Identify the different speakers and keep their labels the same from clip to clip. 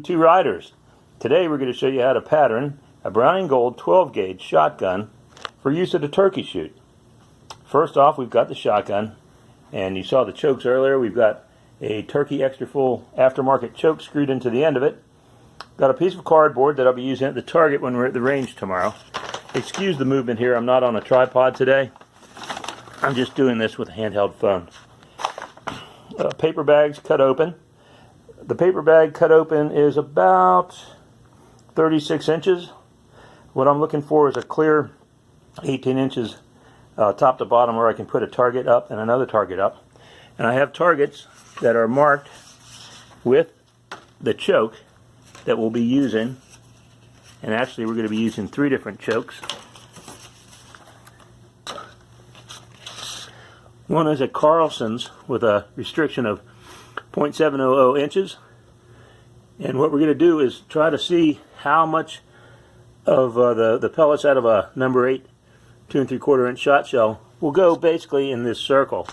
Speaker 1: Two riders. Today we're going to show you how to pattern a Browning Gold 12 gauge shotgun for use at a turkey shoot. First off, we've got the shotgun, and you saw the chokes earlier. We've got a turkey extra full aftermarket choke screwed into the end of it. Got a piece of cardboard that I'll be using at the target when we're at the range tomorrow. Excuse the movement here, I'm not on a tripod today. I'm just doing this with a handheld phone. Paper bags cut open. The paper bag cut open is about 36 inches. What I'm looking for is a clear 18 inches top to bottom where I can put a target up and another target up. And I have targets that are marked with the choke that we'll be using. And actually we're going to be using 3 different chokes. One is a Carlson's with a restriction of 0.700 inches, and what we're going to do is try to see how much of the pellets out of a number 8 2 3/4 inch shot shell will go basically in this circle.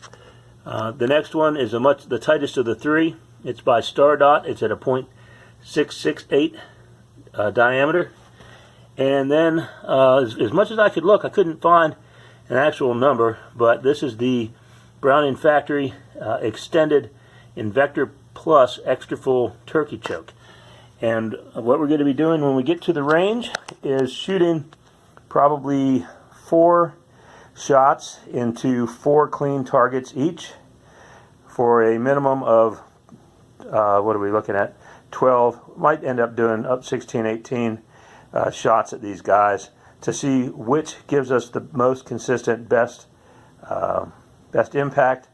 Speaker 1: The next one is the tightest of the 3. It's by Star Dot. It's at a 0.668 diameter, and then as much as I could look, I couldn't find an actual number, but this is the Browning Factory extended Invector Plus extra full turkey choke. And what we're going to be doing when we get to the range is shooting probably 4 shots into 4 clean targets each for a minimum of what are we looking at, 12, might end up doing up 16, 18 shots at these guys to see which gives us the most consistent best impact.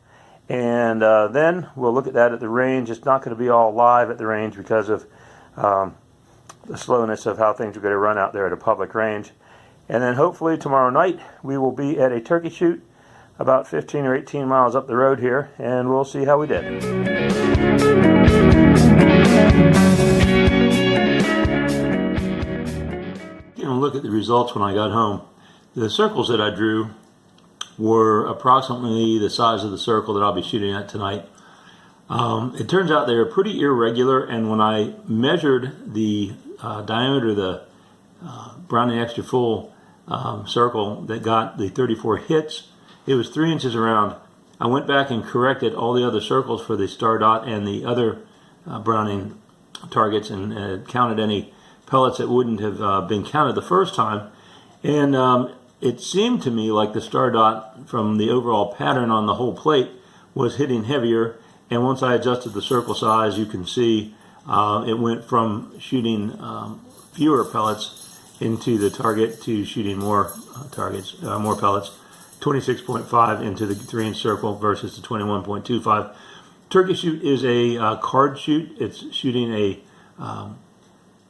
Speaker 1: And then we'll look at that at the range. It's not going to be all live at the range because of the slowness of how things are going to run out there at a public range. And then hopefully tomorrow night we will be at a turkey shoot about 15 or 18 miles up the road here, and we'll see how we did. Taking a look at the results when I got home. The circles that I drew were approximately the size of the circle that I'll be shooting at tonight. It turns out they are pretty irregular, and when I measured the diameter of the Browning Extra Full circle that got the 34 hits, it was 3 inches around. I went back and corrected all the other circles for the Star Dot and the other Browning targets and counted any pellets that wouldn't have been counted the first time. And it seemed to me like the Star Dot, from the overall pattern on the whole plate, was hitting heavier. And once I adjusted the circle size, you can see it went from shooting fewer pellets into the target to shooting more more pellets. 26.5 into the 3-inch circle versus the 21.25. Turkey shoot is a card shoot. It's shooting a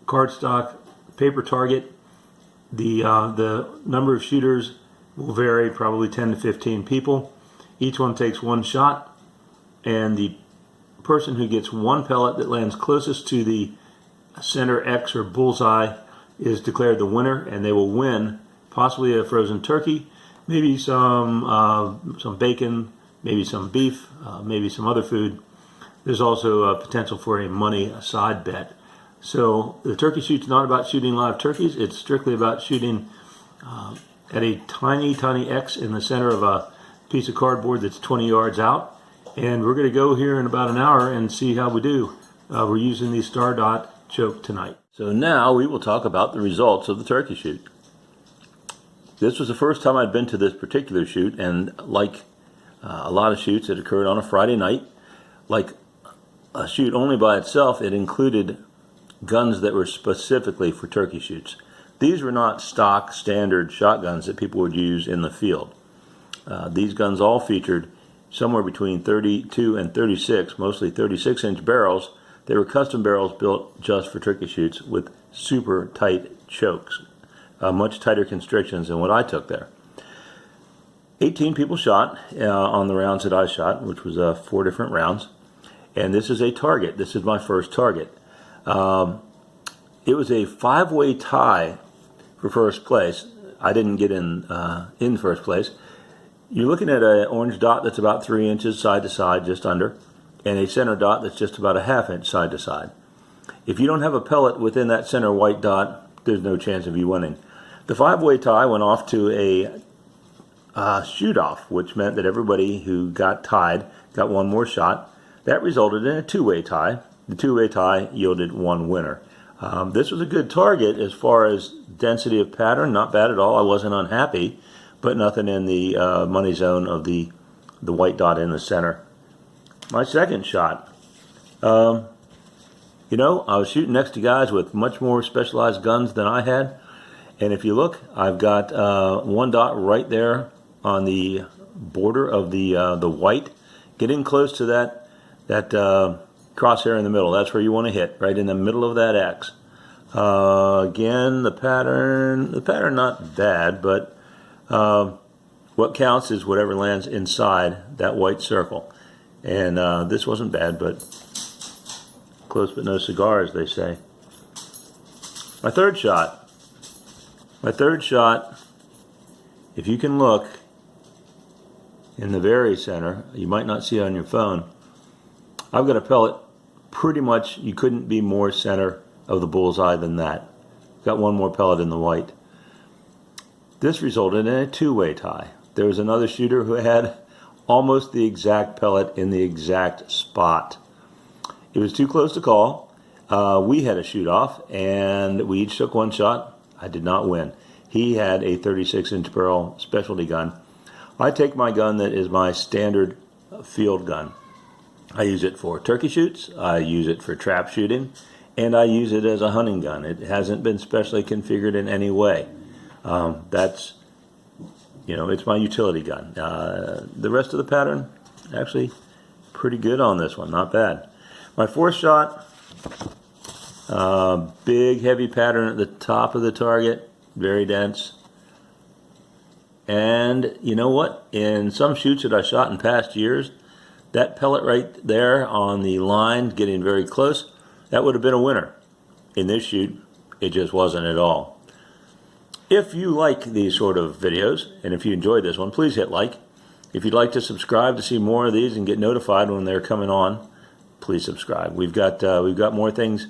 Speaker 1: cardstock paper target. The number of shooters will vary, probably 10 to 15 people. Each one takes 1 shot, and the person who gets 1 pellet that lands closest to the center X or bullseye is declared the winner, and they will win possibly a frozen turkey, maybe some bacon, maybe some beef, maybe some other food. There's also a potential for a money side bet. So the turkey shoot's not about shooting live turkeys. It's strictly about shooting at a tiny X in the center of a piece of cardboard that's 20 yards out. And we're going to go here in about an hour and see how we do. We're using the Star Dot choke tonight. So now we will talk about the results of the turkey shoot. This was the first time I'd been to this particular shoot, and like a lot of shoots, it occurred on a Friday night. Like a shoot only by itself, it included guns that were specifically for turkey shoots. These were not stock standard shotguns that people would use in the field. These guns all featured somewhere between 32 and 36, mostly 36-inch barrels. They were custom barrels built just for turkey shoots with super tight chokes, much tighter constrictions than what I took there. 18 people shot on the rounds that I shot, which was 4 different rounds. And this is a target. This is my first target. It was a 5-way tie for first place. I didn't get in first place. You're looking at an orange dot that's about 3 inches side to side, just under, and a center dot that's just about a 1/2 inch side to side. if you don't have a pellet within that center white dot, there's no chance of you winning. The 5-way tie went off to a shoot-off, which meant that everybody who got tied got one more shot. That resulted in a 2-way tie. The 2-way tie yielded one winner. This was a good target as far as density of pattern, not bad at all. I wasn't unhappy, but nothing in the money zone of the white dot in the center. My second shot, you know, I was shooting next to guys with much more specialized guns than I had, and if you look, I've got one dot right there on the border of the white, getting close to that crosshair in the middle. That's where you want to hit, right in the middle of that X. Again, the pattern not bad, but what counts is whatever lands inside that white circle. And this wasn't bad, but close but no cigar, as they say. My third shot, if you can look in the very center, you might not see it on your phone, I've got a pellet pretty much, you couldn't be more center of the bullseye than that. Got one more pellet in the white. This resulted in a 2-way tie. There was another shooter who had almost the exact pellet in the exact spot. It was too close to call. We had a shoot-off, and we each took one shot. I did not win. He had a 36-inch barrel specialty gun. I take my gun that is my standard field gun. I use it for turkey shoots, I use it for trap shooting, and I use it as a hunting gun. It hasn't been specially configured in any way. That's, you know, it's my utility gun. The rest of the pattern, actually, pretty good on this one, not bad. My fourth shot, big heavy pattern at the top of the target, very dense. And you know what? In some shoots that I shot in past years, that pellet right there on the line, getting very close, that would have been a winner. In this shoot, it just wasn't at all. If you like these sort of videos, and if you enjoyed this one, please hit like. If you'd like to subscribe to see more of these and get notified when they're coming on, please subscribe. We've got more things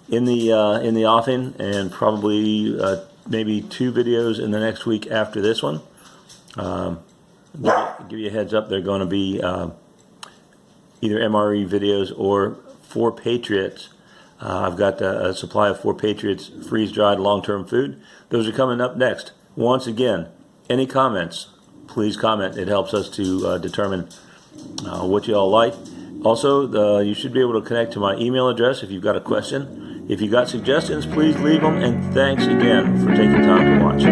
Speaker 1: in the offing, and probably maybe 2 videos in the next week after this one. Give you a heads up, they're going to be either MRE videos or 4 Patriots. I've got a supply of 4 Patriots freeze-dried long-term food. Those are coming up next. Once again, any comments, please comment. It helps us to determine what you all like. Also, you should be able to connect to my email address if you've got a question. If you've got suggestions, please leave them. And thanks again for taking time to watch.